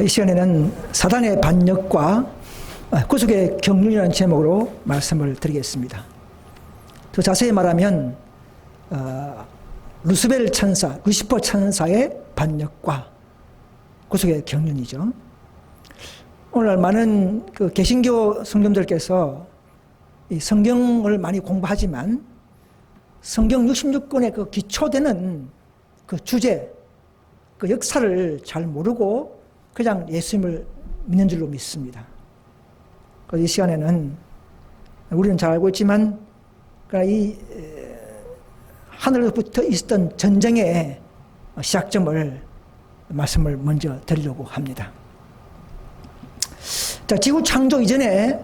이 시간에는 사단의 반역과 구속의 경륜이라는 제목으로 말씀을 드리겠습니다. 더 자세히 말하면 루스벨 천사, 루시퍼 천사의 반역과 구속의 경륜이죠. 오늘 많은 그 개신교 성도님들께서 이 성경을 많이 공부하지만 성경 66권의 그 기초되는 그 주제, 그 역사를 잘 모르고 그냥 예수님을 믿는 줄로 믿습니다. 그래서 이 시간에는 우리는 잘 알고 있지만 이 하늘로부터 있었던 전쟁의 시작점을 말씀을 먼저 드리려고 합니다. 자, 지구 창조 이전에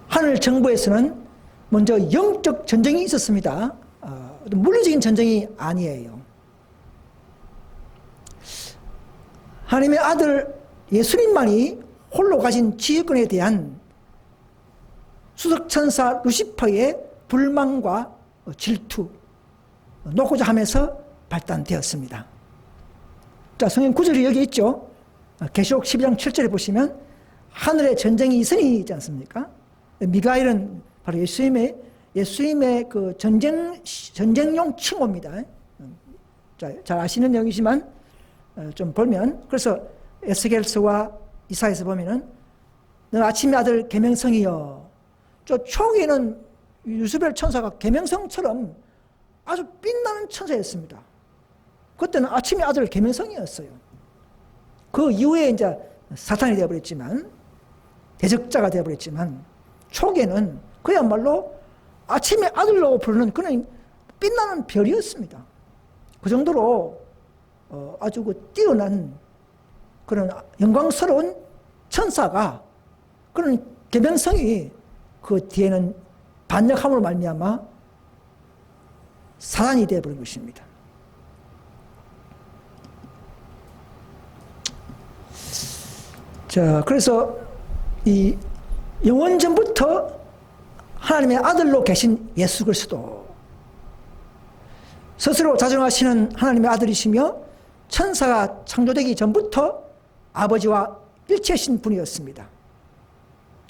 하늘 정부에서는 먼저 영적 전쟁이 있었습니다. 물리적인 전쟁이 아니에요. 하나님의 아들 예수님만이 홀로 가진 지휘권에 대한 수석천사 루시퍼의 불만과 질투, 놓고자 하면서 발단되었습니다. 자, 성경 구절이 여기 있죠. 계시록 12장 7절에 보시면 하늘에 전쟁이 있으니 않습니까? 미가엘은 바로 예수님의 그 전쟁용 칭호입니다. 자, 잘 아시는 내용이지만 좀 보면, 그래서 에스겔서와 이사야서 보면은 너 아침의 아들 계명성이여. 저 초기에는 루스벨 천사가 계명성처럼 아주 빛나는 천사였습니다. 그때는 아침의 아들 계명성이었어요. 그 이후에 이제 사탄이 되어버렸지만, 대적자가 되어버렸지만, 초기에는 그야말로 아침의 아들로 부르는 그런 빛나는 별이었습니다. 그 정도로 아주 그 뛰어난 그런 영광스러운 천사가, 그런 계명성이 그 뒤에는 반역함으로 말미암아 사단이 되어버린 것입니다. 자, 그래서 이 영원전부터 하나님의 아들로 계신 예수 그리스도, 스스로 자정하시는 하나님의 아들이시며 천사가 창조되기 전부터 아버지와 일체신 분이었습니다.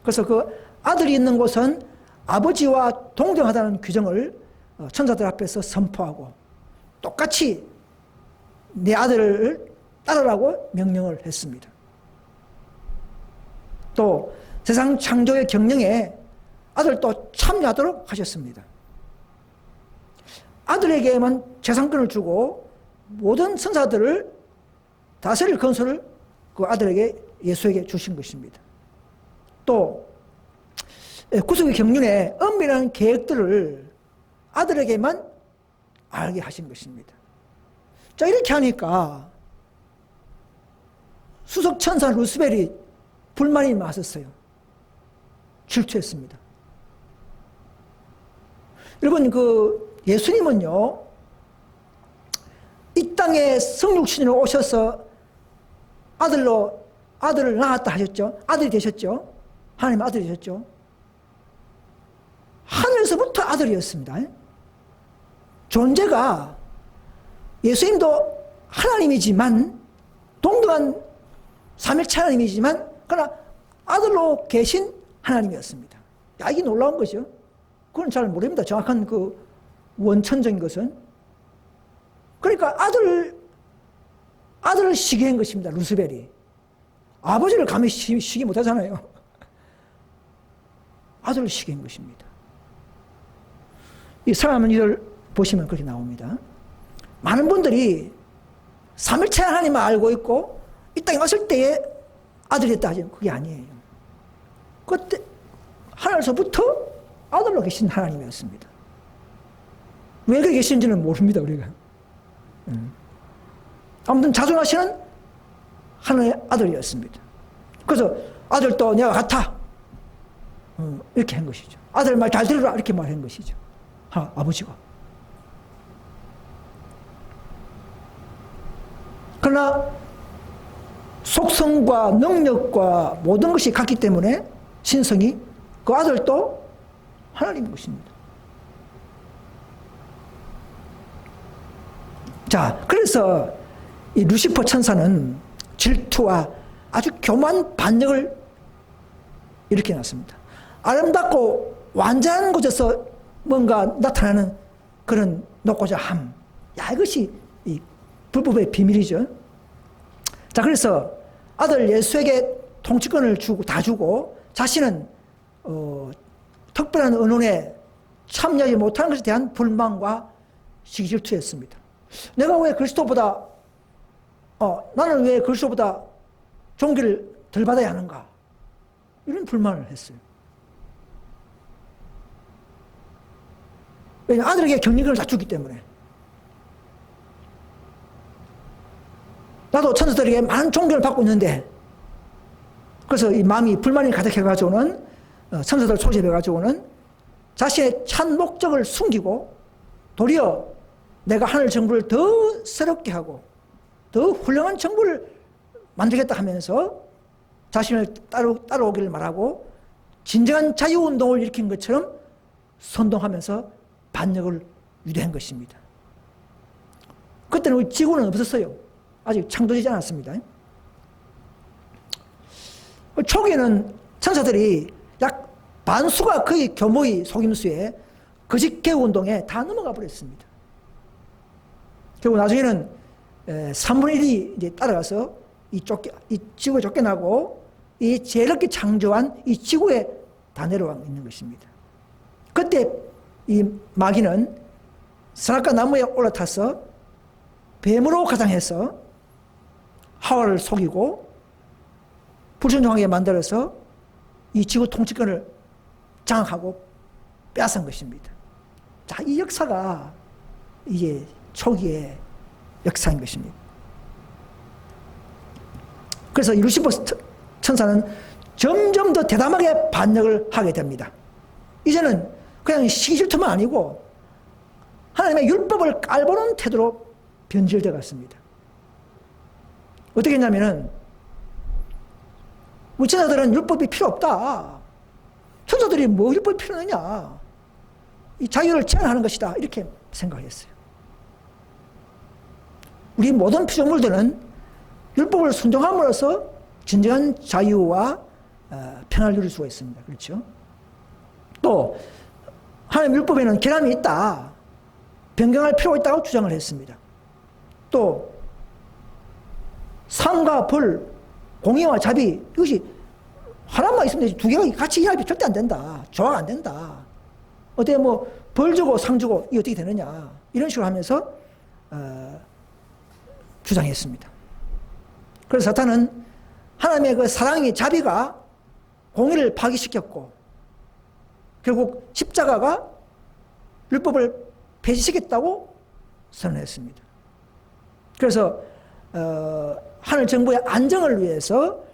그래서 그 아들이 있는 곳은 아버지와 동등하다는 규정을 천사들 앞에서 선포하고 똑같이 내 아들을 따르라고 명령을 했습니다. 또 세상 창조의 경영에 아들도 참여하도록 하셨습니다. 아들에게만 재산권을 주고 모든 천사들을 다스릴 건설을 그 아들에게, 예수에게 주신 것입니다. 또 구속의 경륜에 은밀한 계획들을 아들에게만 알게 하신 것입니다. 자, 이렇게 하니까 수석천사 루스벨이 불만이 많았어요. 질투했습니다. 여러분, 그 예수님은요, 이 땅에 성육신으로 오셔서 아들을 낳았다 하셨죠. 아들이 되셨죠. 하나님 아들이 되셨죠. 하늘에서부터 아들이었습니다. 존재가 예수님도 하나님이지만, 동등한 삼일체 하나님이지만, 그러나 아들로 계신 하나님이었습니다. 야, 이게 놀라운 거죠. 그건 잘 모릅니다. 정확한 그 원천적인 것은. 그러니까 아들을 시기한 것입니다. 루스벨이. 아버지를 감히 시기 못하잖아요. 아들을 시기한 것입니다. 이 사람은 이걸 보시면 그렇게 나옵니다. 많은 분들이 삼일체 하나님을 알고 있고 이 땅에 왔을 때에 아들이었다 하지만 그게 아니에요. 그때 하늘에서부터 아들로 계신 하나님이었습니다. 왜 그렇게 계시는지는 모릅니다, 우리가. 아무튼 자존하시는 하나님의 아들이었습니다. 그래서 아들도 내가 같아. 이렇게 한 것이죠. 아들 말 잘 들으라. 이렇게 말한 것이죠. 아버지가. 그러나 속성과 능력과 모든 것이 같기 때문에 신성이, 그 아들도 하나님인 것입니다. 자, 그래서 이 루시퍼 천사는 질투와 아주 교묘한 반역을 일으켜 놨습니다. 아름답고 완전한 곳에서 뭔가 나타나는 그런 높고자 함. 야, 이것이 이 불법의 비밀이죠. 자, 그래서 아들 예수에게 통치권을 다 주고 자신은 특별한 언론에 참여하지 못하는 것에 대한 불만과 시기질투였습니다. 내가 왜 그리스도보다 나는 왜 그리스도보다 존귀를 덜 받아야 하는가? 이런 불만을 했어요. 왜냐하면 아들에게 경륜권을 다 주기 때문에. 나도 천사들에게 많은 존경을 받고 있는데, 그래서 이 마음이 불만이 가득해가지고는 천사들 소집해가지고는 자신의 참 목적을 숨기고 도리어 내가 하늘 정부를 더 새롭게 하고 더 훌륭한 정부를 만들겠다 하면서 자신을 따라오기를 말하고 진정한 자유운동을 일으킨 것처럼 선동하면서 반역을 유도한 것입니다. 그때는 우리 지구는 없었어요. 아직 창조되지 않았습니다. 초기에는 천사들이 약 반수가 거의 교모의 속임수에 거짓 개혁운동에 다 넘어가 버렸습니다. 결국 나중에는 3분의 1이 이제 따라가서 이 지구에 쫓겨나고 이 제일 늦게 창조한 이 지구에 다 내려와 있는 것입니다. 그때 이 마귀는 선악과 나무에 올라타서 뱀으로 가장해서 하와를 속이고 불순종하게 만들어서 이 지구 통치권을 장악하고 빼앗은 것입니다. 자, 이 역사가 이게 초기의 역사인 것입니다. 그래서 이 루시퍼 천사는 점점 더 대담하게 반역을 하게 됩니다. 이제는 그냥 시기질투만 아니고 하나님의 율법을 깔보는 태도로 변질되어 갔습니다. 어떻게 했냐면은 우리 천사들은 율법이 필요 없다. 천사들이 뭐 율법이 필요하느냐. 이 자유를 제한하는 것이다. 이렇게 생각했어요. 우리 모든 피조물들은 율법을 순종함으로써 진정한 자유와 평안을 누릴 수가 있습니다. 그렇죠? 또 하나님 율법에는 결함이 있다. 변경할 필요가 있다고 주장을 했습니다. 또 상과 벌, 공의와 자비, 이것이 하나만 있으면 되지 두 개가 같이 일하면 절대 안 된다. 조화가 안 된다. 어때 뭐 벌 주고 상 주고 이게 어떻게 되느냐. 이런 식으로 하면서 주장했습니다. 그래서 사탄은 하나님의 그 사랑의 자비가 공의를 파기시켰고 결국 십자가가 율법을 폐지시켰다고 선언했습니다. 그래서 하늘 정부의 안정을 위해서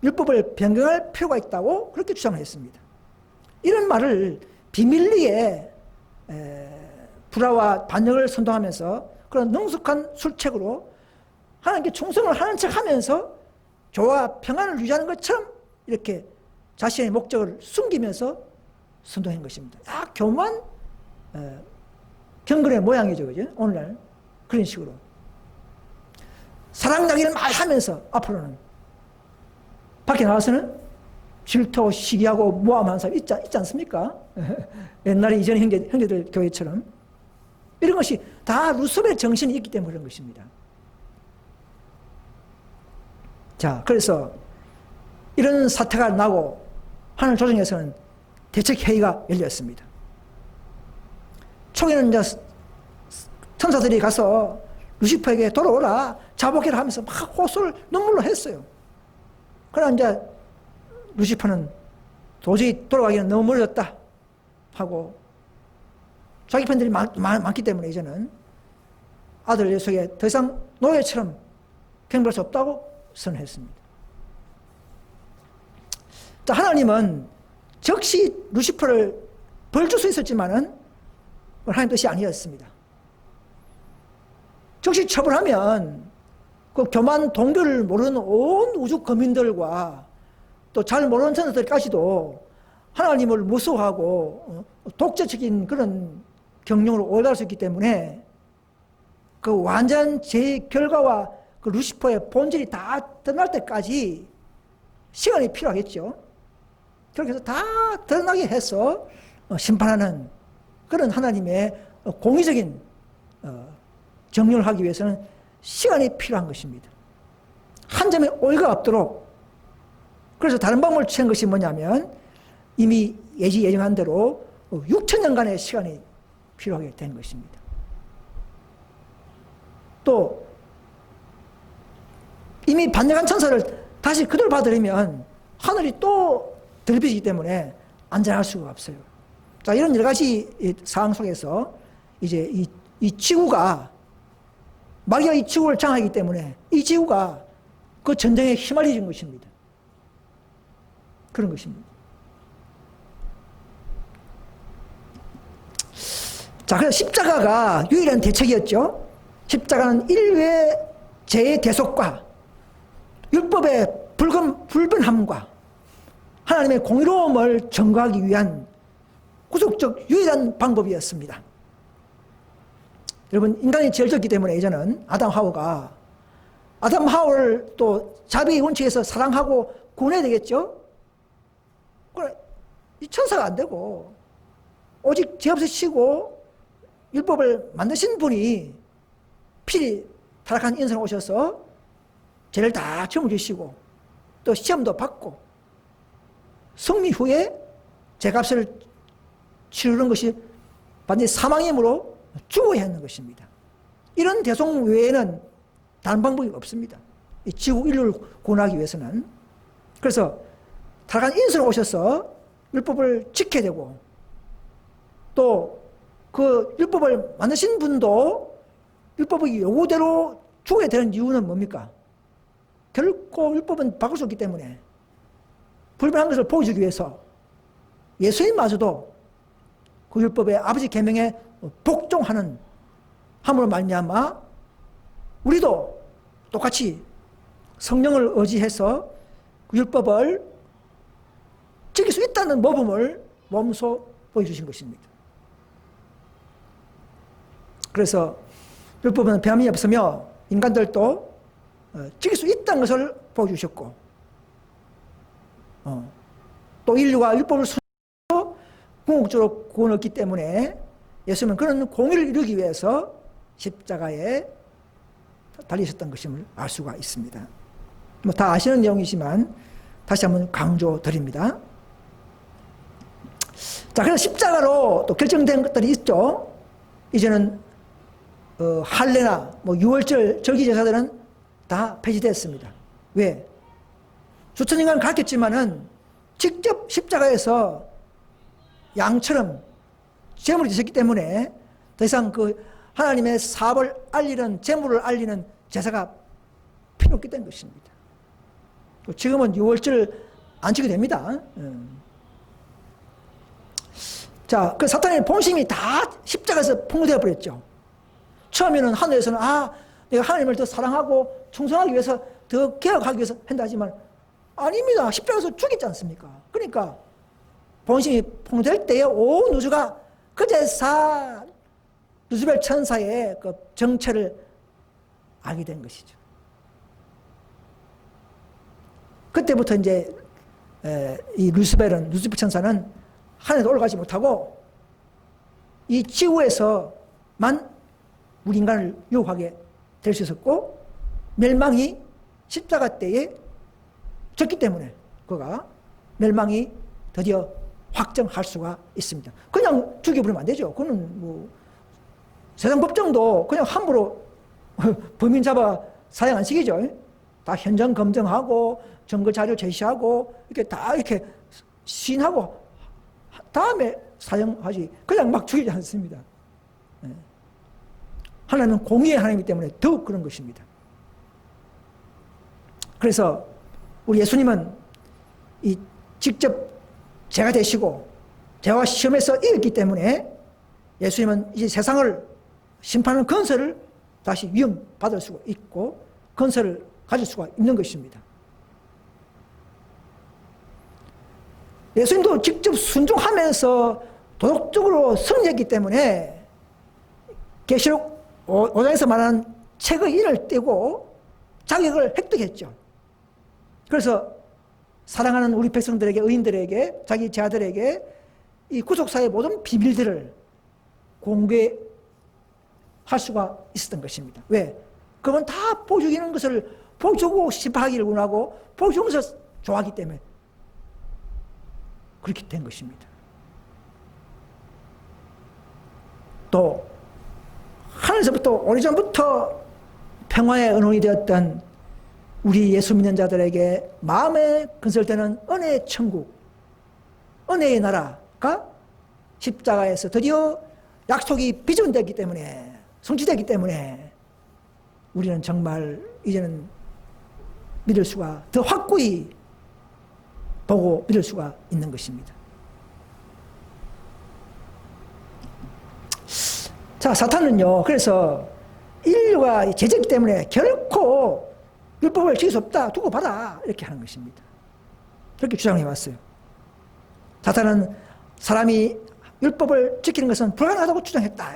율법을 변경할 필요가 있다고 그렇게 주장을 했습니다. 이런 말을 비밀리에 불화와 반역을 선동하면서 그런 능숙한 술책으로 하나님께 충성을 하는 척하면서 조화 평안을 유지하는 것처럼 이렇게 자신의 목적을 숨기면서 선동한 것입니다. 교묘한 경건의 모양이죠, 그죠? 오늘날 그런 식으로 사랑 이야기를 많이 하면서 앞으로는 밖에 나와서는 질투, 시기하고 모함하는 사람 있지 않습니까? 옛날에 이전 형제들 교회처럼 이런 것이 다 루스벨의 정신이 있기 때문에 그런 것입니다. 자, 그래서 이런 사태가 나고 하늘 조정에서는 대책회의가 열렸습니다. 초기에는 이제 천사들이 가서 루시퍼에게 돌아오라, 자복해라 하면서 막 호소를 눈물로 했어요. 그러나 이제 루시퍼는 도저히 돌아가기는 너무 멀었다 하고 자기 팬들이 많기 때문에 이제는 아들 예수에게 더 이상 노예처럼 경배할 수 없다고 선언했습니다. 자, 하나님은 즉시 루시퍼를 벌 줄 수 있었지만은 하나님 뜻이 아니었습니다. 즉시 처벌하면 그 교만 동결을 모르는 온 우주 거민들과 또 잘 모르는 천사들까지도 하나님을 무서워하고 독재적인 그런 경영으로 오해할 수 있기 때문에 그 완전 제 결과와 그 루시퍼의 본질이 다 드러날 때까지 시간이 필요하겠죠. 그렇게 해서 다 드러나게 해서 심판하는 그런 하나님의 공의적인 정령을 하기 위해서는 시간이 필요한 것입니다. 한 점에 오해가 없도록. 그래서 다른 방법을 취한 것이 뭐냐면 이미 예정한 대로 6천년간의 시간이 필요하게 된 것입니다. 또 이미 반역한 천사를 다시 그대로 받으려면 하늘이 또 들비지기 때문에 안전할 수가 없어요. 자, 이런 여러 가지 상황 속에서 이제 이 지구가 마귀가 이 지구를 장악하기 때문에 이 지구가 그 전쟁에 휘말려진 것입니다. 그런 것입니다. 자, 그래서 십자가가 유일한 대책이었죠. 십자가는 인류의 죄의 대속과 율법의 불변함과 하나님의 공의로움을 증거하기 위한 구속적 유일한 방법이었습니다. 여러분, 인간이 제일 졌기 때문에 예전은 아담 하와를 또 자비의 원칙에서 사랑하고 구원해야 되겠죠. 그래, 이 천사가 안 되고 오직 죄 없으시고 율법을 만드신 분이 필히 타락한 인생에 오셔서 죄를 다 짊어지시고 또 시험도 받고 승리 후에 죄값을 치르는 것이 반드시 사망이므로 죽어야 하는 것입니다. 이런 대속 외에는 다른 방법이 없습니다. 이 지구 인류를 구원하기 위해서는. 그래서 타락한 인생에 오셔서 율법을 지켜야 되고 또 그 율법을 만드신 분도 율법의 요구대로 죽어야 되는 이유는 뭡니까? 결코 율법은 바꿀 수 없기 때문에 불변한 것을 보여주기 위해서 예수님마저도 그 율법의 아버지 계명에 복종하는 함으로 말미암아 우리도 똑같이 성령을 의지해서 그 율법을 지킬 수 있다는 모범을 몸소 보여주신 것입니다. 그래서 율법은 변함이 없으며 인간들도 지킬 수 있다는 것을 보여주셨고 또 인류가 율법을 순종하고 궁극적으로 구원을 얻기 때문에 예수님은 그런 공의를 이루기 위해서 십자가에 달리셨던 것임을 알 수가 있습니다. 뭐 다 아시는 내용이지만 다시 한번 강조드립니다. 자, 그래서 십자가로 또 결정된 것들이 있죠. 이제는 할례나 뭐 유월절 절기 제사들은 다 폐지됐습니다. 왜? 수천 년간 가르쳤지만은 직접 십자가에서 양처럼 제물이 되셨기 때문에 더 이상 그 하나님의 사업을 알리는 제물을 알리는 제사가 필요 없게 된 것입니다. 지금은 유월절 안 지게 됩니다. 자, 그 사탄의 본심이 다 십자가에서 폭로되어 버렸죠. 처음에는 하늘에서는 내가 하나님을 더 사랑하고 충성하기 위해서 더 개혁하기 위해서 한다 하지만 아닙니다. 십자가에서 죽였지 않습니까? 그러니까 본심이 폭로될 때에 온 우주가 그제서 루스벨 천사의 그 정체를 알게 된 것이죠. 그때부터 이제 이 루스벨 천사는 하늘에 올라가지 못하고 이 지구에서만 우리 인간을 유혹하게 될 수 있었고 멸망이 십자가 때에 졌기 때문에 그가 멸망이 드디어 확정할 수가 있습니다. 그냥 죽여버리면 안 되죠. 그거는 뭐 세상 법정도 그냥 함부로 범인 잡아 사형 안 시키죠. 다 현장 검증하고 증거 자료 제시하고 이렇게 다 이렇게 시인하고 다음에 사형하지 그냥 막 죽이지 않습니다. 하나님은 공의의 하나님이기 때문에 더욱 그런 것입니다. 그래서 우리 예수님은 이 직접 죄가 되시고 죄와 시험에서 이겼기 때문에 예수님은 이제 세상을 심판하는 건설을 다시 위임받을 수가 있고 건설을 가질 수가 있는 것입니다. 예수님도 직접 순종하면서 도덕적으로 승리했기 때문에 계시록 5장에서 말하는 책의 인을 떼고 자격을 획득했죠. 그래서 사랑하는 우리 백성들에게, 의인들에게, 자기 제자들에게 이 구속사의 모든 비밀들을 공개할 수가 있었던 것입니다. 왜? 그건 다 보여주는 것을 보여주고 싶어하기를 원하고 보여주는 것을 좋아하기 때문에 그렇게 된 것입니다. 또 하늘에서부터 오래전부터 평화의 언원이 되었던 우리 예수 믿는 자들에게 마음에 건설되는 은혜의 천국, 은혜의 나라가 십자가에서 드디어 약속이 비전되기 때문에, 성취되기 때문에 우리는 정말 이제는 믿을 수가, 더 확고히 보고 믿을 수가 있는 것입니다. 자, 사탄은요, 그래서 인류가 죄졌기 때문에 결코 율법을 지킬 수 없다, 두고 봐라, 이렇게 하는 것입니다. 그렇게 주장해 왔어요. 사탄은 사람이 율법을 지키는 것은 불가능하다고 주장했다.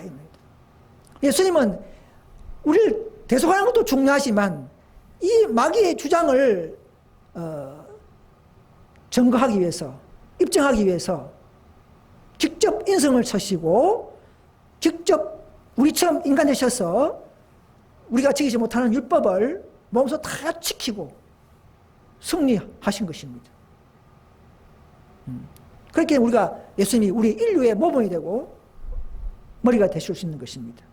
예수님은 우리를 대속하는 것도 중요하지만 이 마귀의 주장을 증거하기 위해서, 입증하기 위해서 직접 인성을 쓰시고 직접 우리처럼 인간 되셔서 우리가 지키지 못하는 율법을 몸소 다 지키고 승리하신 것입니다. 그렇게 우리가 예수님이 우리 인류의 모범이 되고 머리가 되실 수 있는 것입니다.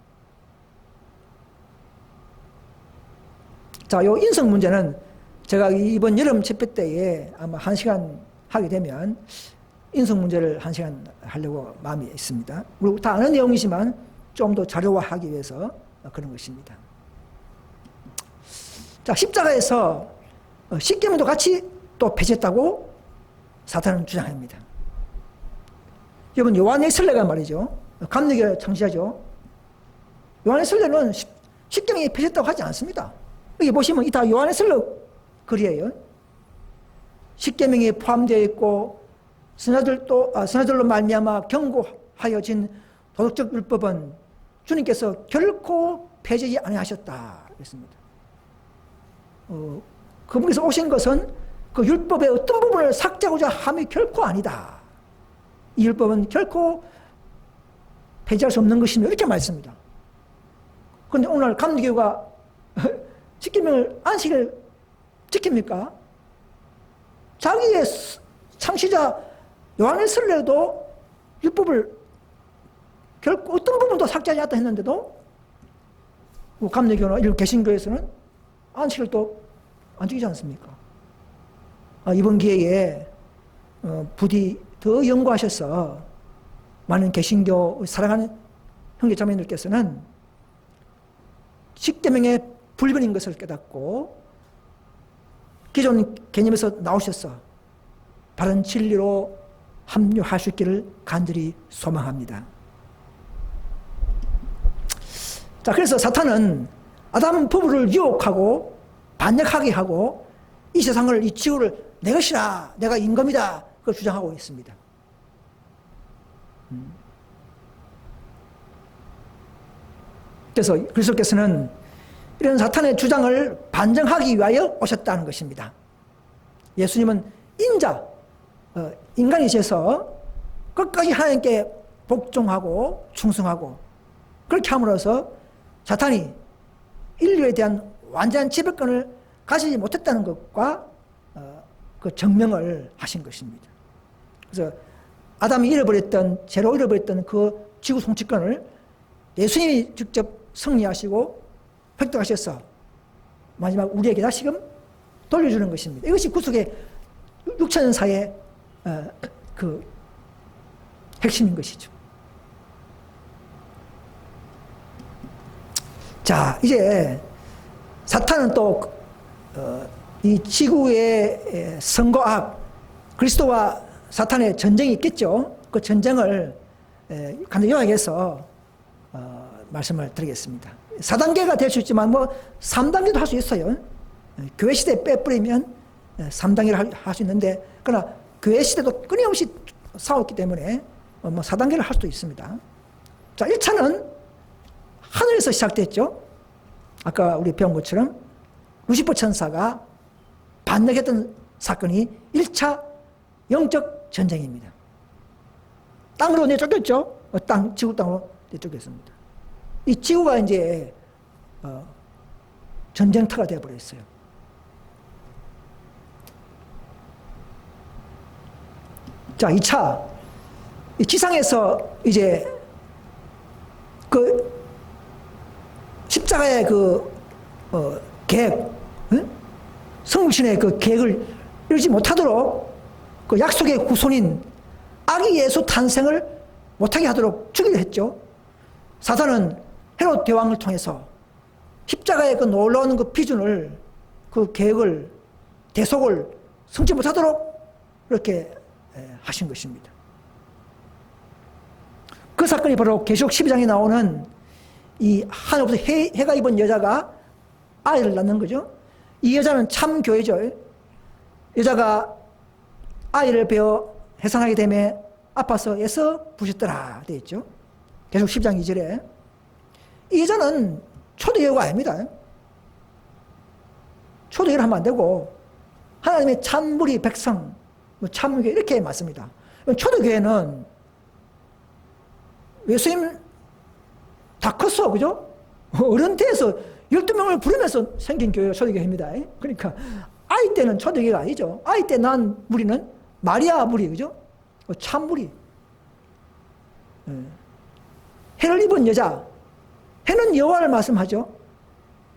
자, 요 인성 문제는 제가 이번 여름 집회 때에 아마 1시간 하게 되면 인성 문제를 1시간 하려고 마음이 있습니다. 우리 다 아는 내용이지만 좀 더 자료화하기 위해서 그런 것입니다. 자, 십자가에서 십계명도 같이 또 폐지했다고 사탄은 주장합니다. 여러분, 요한의 설례가 말이죠. 감리교의 창시자죠. 요한의 설례는 십계명이 폐지했다고 하지 않습니다. 여기 보시면 이 다 요한의 설례 글이에요. 십계명이 포함되어 있고 선자들로 말미암아 경고하여진 도덕적 율법은 주님께서 결코 폐지하지 아니하셨다 그랬습니다. 그분께서 오신 것은 그 율법의 어떤 부분을 삭제하고자 함이 결코 아니다. 이 율법은 결코 폐지할 수 없는 것입니다. 이렇게 말했습니다. 그런데 오늘 감리교가 십계명을 안식을 지킵니까? 자기의 창시자 요한의 설례도 율법을 결코 어떤 부분도 삭제하지 않았다 했는데도 감리교나 이런 개신교에서는 안식을 또 안 지키지 않습니까? 이번 기회에 부디 더 연구하셔서 많은 개신교 사랑하는 형제자매님들께서는 십계명의 불변인 것을 깨닫고 기존 개념에서 나오셔서 바른 진리로 합류할 수 있기를 간절히 소망합니다. 자, 그래서 사탄은 아담 부부를 유혹하고 반역하게 하고 이 세상을, 이 지구를 내 것이라, 내가 임금이다, 그걸 주장하고 있습니다. 그래서 그리스도께서는 이런 사탄의 주장을 반증하기 위하여 오셨다는 것입니다. 예수님은 인자, 인간이셔서 끝까지 하나님께 복종하고 충성하고 그렇게 함으로써 사탄이 인류에 대한 완전한 지배권을 가지지 못했다는 것과 그 증명을 하신 것입니다. 그래서 아담이 잃어버렸던, 죄로 잃어버렸던 그 지구 통치권을 예수님이 직접 승리하시고 획득하셔서 마지막 우리에게 다시금 돌려주는 것입니다. 이것이 구속의 6,000년사의 그 핵심인 것이죠. 자, 이제 사탄은 또 이 지구의 선과 그리스도와 사탄의 전쟁이 있겠죠. 그 전쟁을 간단히 요약해서 말씀을 드리겠습니다. 4단계가 될 수 있지만 뭐 3단계도 할 수 있어요. 교회 시대 빼버리면 3단계를 할 수 있는데, 그러나 교회 시대도 끊임없이 싸웠기 때문에 뭐 4단계를 할 수도 있습니다. 자, 1차는 하늘에서 시작됐죠. 아까 우리 배운 것처럼 루시퍼 천사가 반역했던 사건이 1차 영적 전쟁입니다. 땅으로 내쫓겼죠. 지구 땅으로 내쫓겼습니다. 이 지구가 이제 전쟁터가 되어버렸어요. 자, 2차. 이 지상에서 이제 그 십자가의 계획, 성신의 그 계획을 이루지 못하도록 그 약속의 후손인 아기 예수 탄생을 못하게 하도록 주기로 했죠. 사탄은 헤롯 대왕을 통해서 십자가의 그 놀라운 그 비준을, 그 계획을, 대속을 성취 못하도록 이렇게 하신 것입니다. 그 사건이 바로 계시록 12장에 나오는 이 하늘로부터 해가 입은 여자가 아이를 낳는 거죠. 이 여자는 참 교회죠. 여자가 아이를 베어 해산하게 되매 아파서 애써 부셨더라 되어 있죠. 계시록 12장 2절에. 이 여자는 초대교회가 아닙니다. 초대교회를 하면 안 되고 하나님의 참무리 백성, 참교회 이렇게 맞습니다. 초대교회는 예수님 다 컸어, 그죠? 어른태에서 12명을 부르면서 생긴 교회가 초대교회입니다. 그러니까 아이 때는 초대교회가 아니죠. 아이 때 난 무리는 마리아 무리, 그죠? 참무리. 해를 입은 여자. 해는 여호와를 말씀하죠.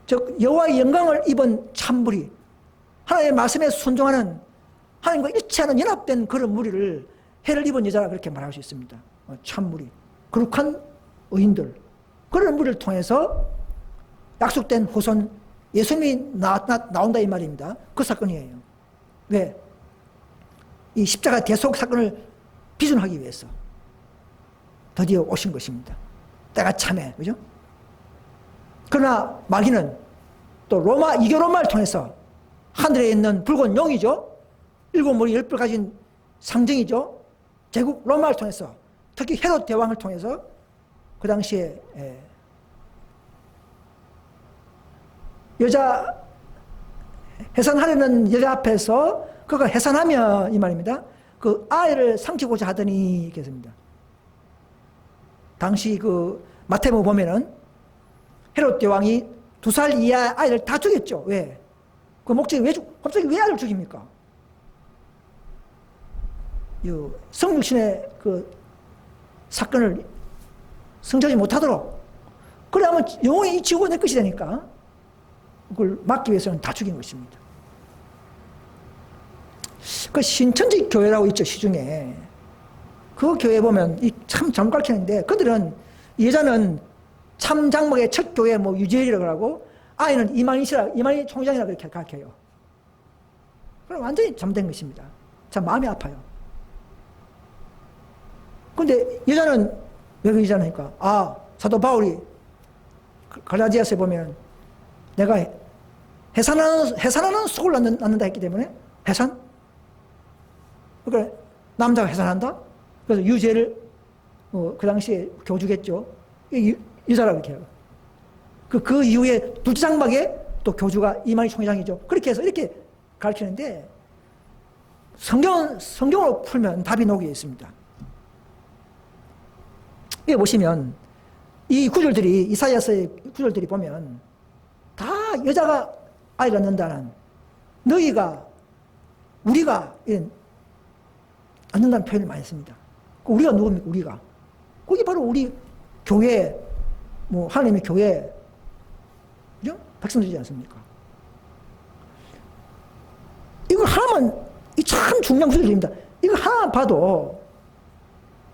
즉 여호와의 영광을 입은 참무리. 하나님의 말씀에 순종하는, 하나님과 일치하는 연합된 그런 무리를 해를 입은 여자라 그렇게 말할 수 있습니다. 참무리. 거룩한 의인들. 그런 무리를 통해서 약속된 후손 예수님이 나온다 이 말입니다. 그 사건이에요. 왜? 이 십자가 대속 사건을 비준하기 위해서 드디어 오신 것입니다. 때가 참해, 그죠? 그러나 마귀는 또 이교 로마를 통해서 하늘에 있는 붉은 용이죠. 7머리 10뿔 가진 상징이죠. 제국 로마를 통해서, 특히 헤롯 대왕을 통해서 그 당시에 여자 해산하려는 여자 앞에서 그가 해산하면 이 말입니다. 그 아이를 삼키고자 하더니 이렇게 했습니다. 당시 그 마태복음 보면은 헤롯 대왕이 2살 이하 아이를 다 죽였죠. 왜? 그 목적이 갑자기 왜 아이를 죽입니까? 성육신의 그 사건을 성취하지 못하도록. 그러면 영원히 이 지구가 내 것이 되니까 그걸 막기 위해서는 다 죽인 것입니다. 그 신천지 교회라고 있죠, 시중에. 그 교회 보면 참 잘못 가르치는데, 그들은 여자는 참 장막의 첫 교회 유지엘이라고 하고, 아이는 이만희 총장이라고 그렇게 가르쳐요. 그럼 완전히 잘못된 것입니다. 참 마음이 아파요. 근데 여자는 왜 그 여자니까? 사도 바울이 갈라디아서에 보면 내가 해산하는 속을 낳는다 했기 때문에 해산? 그러니까 남자가 해산한다? 그래서 유죄를 그 당시에 교주겠죠. 여자라고 이렇게 해요. 그 이후에 둘째 장막에 또 교주가 이만희 총장이죠. 그렇게 해서 이렇게 가르치는데 성경으로 풀면 답이 녹여 있습니다. 여기 보시면 이 구절들이, 이사야서의 구절들이 보면 다 여자가 아이를 낳는다는, 너희가, 우리가 낳는다는 표현을 많이 씁니다. 우리가 누굽니까? 우리가. 그게 바로 우리 교회, 하나님의 교회, 그죠? 백성들이지 않습니까? 이걸 하나만, 이 참 중요한 구절입니다. 이거 하나 봐도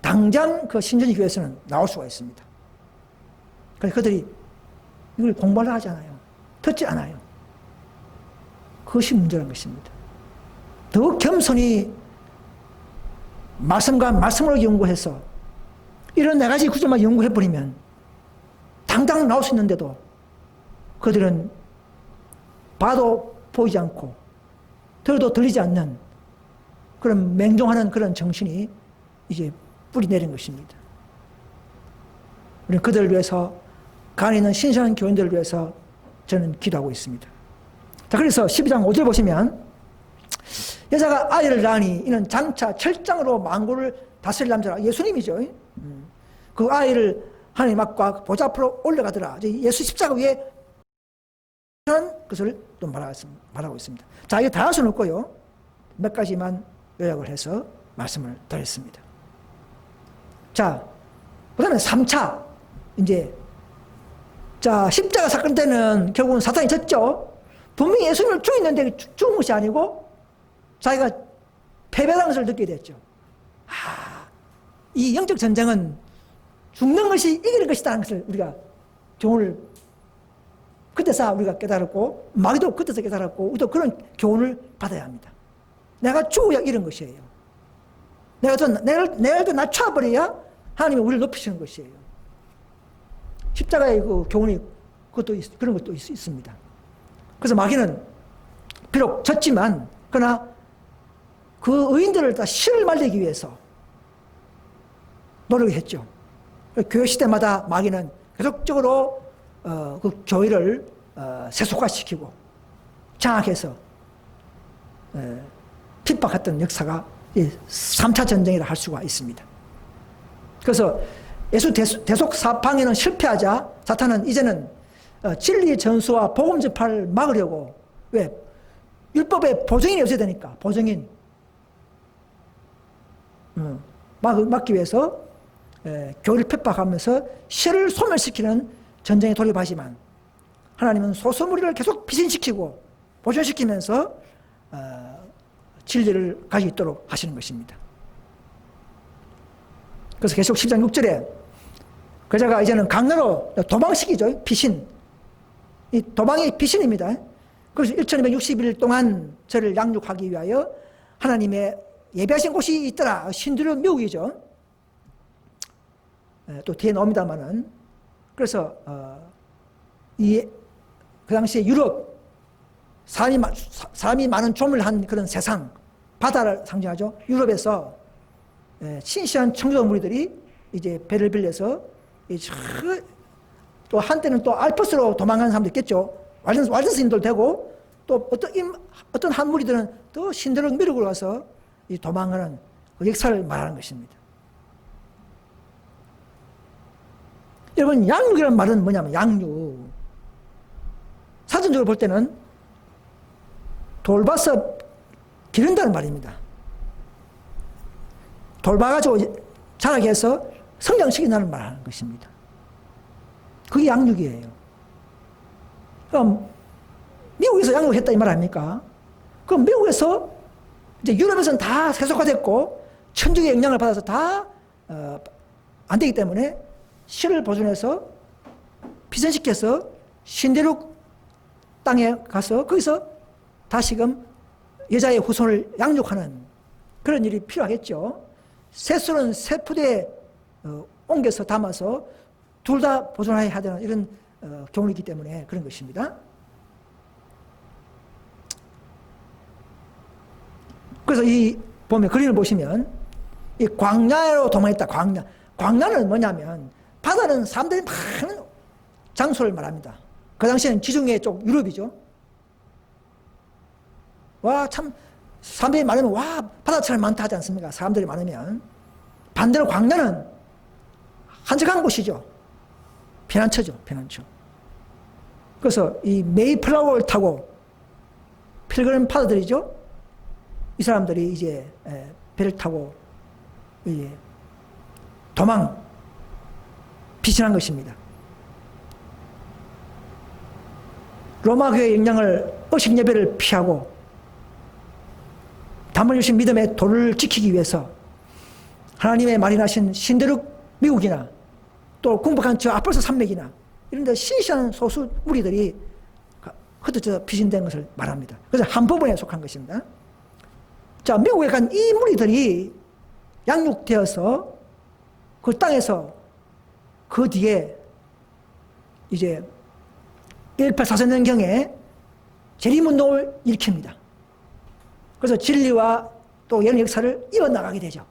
당장 그 신천지 교회에서는 나올 수가 있습니다. 그래서 그들이 이걸 공부를 하지 않아요. 듣지 않아요. 그것이 문제라는 것입니다. 더 겸손히 말씀과 말씀으로 연구해서 이런 4가지 구절만 연구해버리면 당장 나올 수 있는데도 그들은 봐도 보이지 않고 들어도 들리지 않는 그런 맹종하는 그런 정신이 이제 뿌리 내린 것입니다. 우리는 그들을 위해서, 간에 있는 신선한 교인들을 위해서 저는 기도하고 있습니다. 자, 그래서 12장 5절 보시면 여자가 아이를 낳으니 이는 장차 철장으로 만국을 다스릴 남자라. 예수님이죠. 그 아이를 하나님 앞과 보좌 앞으로 올려가더라. 예수 십자가 위에 하는 것을 또 말하고 있습니다. 자, 이거 다 할 수는 없고요. 몇 가지만 요약을 해서 말씀을 드렸습니다. 자, 그 다음에 3차. 이제, 자, 십자가 사건 때는 결국은 사탄이 졌죠. 분명히 예수님을 죽였는데 죽은 것이 아니고 자기가 패배라는 것을 느끼게 됐죠. 이 영적 전쟁은 죽는 것이 이기는 것이라는 것을 우리가 교훈을 그때서 우리가 깨달았고, 마귀도 그때서 깨달았고, 우리도 그런 교훈을 받아야 합니다. 내가 죽어야 이런 것이에요. 내가 더 낮춰버려야 하나님이 우리를 높이시는 것이에요. 십자가의 그 교훈이 그런 것도 있습니다. 그래서 마귀는 비록 졌지만, 그러나 그 의인들을 다 실을 말리기 위해서 노력했죠. 교회 시대마다 마귀는 계속적으로 그 교회를 세속화시키고 장악해서 핍박했던 역사가 3차 전쟁이라 할 수가 있습니다. 그래서 예수 대속 사방에는 실패하자 사탄은 이제는 진리의 전수와 복음 전파를 막으려고, 왜? 율법에 보증인이 없어야 되니까, 보증인 막기 위해서 교회를 핍박하면서 실을 소멸시키는 전쟁에 돌입하지만, 하나님은 소수무리를 계속 피신시키고 보존시키면서 진리를 가지고 있도록 하시는 것입니다. 그래서 계속 10장 6절에 그자가 이제는 강로로 도망시키죠. 피신. 이 도망이 피신입니다. 그래서 1260일 동안 저를 양육하기 위하여 하나님의 예비하신 곳이 있더라. 신두려 미국이죠. 또 뒤에 나옵니다만은. 그래서 그 당시에 유럽, 사람이 많은 조물 한 그런 세상, 바다를 상징하죠. 유럽에서 신시한 청교 무리들이 이제 배를 빌려서 또 한때는 또 알프스로 도망가는 사람도 있겠죠. 왈든스 인도도 되고, 또 어떤 한 무리들은 또 신드럭 미륵으로 와서 도망가는 그 역사를 말하는 것입니다. 여러분, 양육이라는 말은 뭐냐면, 양육. 사전적으로 볼 때는 돌봐서 기른다는 말입니다. 돌봐가지고 자라게 해서 성장시킨다는 말을 하는 것입니다. 그게 양육이에요. 그럼 미국에서 양육했다 이 말 아닙니까? 그럼 미국에서 이제 유럽에서는 다 세속화됐고 천주의 영향을 받아서 다 안 되기 때문에 실을 보존해서 피선시켜서 신대륙 땅에 가서 거기서 다시금 여자의 후손을 양육하는 그런 일이 필요하겠죠. 셋술은 세 푸대에 옮겨서 담아서 둘 다 보존해야 되는 이런 교훈이 있기 때문에 그런 것입니다. 그래서 이 보면 그림을 보시면 이 광야로 도망했다. 광야는 뭐냐면 바다는 사람들이 많은 장소를 말합니다. 그 당시에는 지중해 쪽 유럽이죠. 와, 참 사람들이 많으면 와, 바다처럼 많다 하지 않습니까? 사람들이 많으면. 반대로 광야는 한적한 곳이죠. 피난처죠. 피난처. 그래서 이 메이플라워를 타고 필그림 파더들이죠. 이 사람들이 이제 배를 타고 피신한 것입니다. 로마 교회의 영향을 의식 예배를 피하고 담을 주신 믿음의 도를 지키기 위해서 하나님의 말이 나신 신대륙 미국이나 또 궁박한 저 아폴소 산맥이나 이런 데 신시한 소수 무리들이 흩어져 피신된 것을 말합니다. 그래서 한 부분에 속한 것입니다. 자, 미국에 간 이 무리들이 양육되어서 그 땅에서 그 뒤에 이제 1844년경에 재림운동을 일으킵니다. 그래서 진리와 또 이런 역사를 이어나가게 되죠.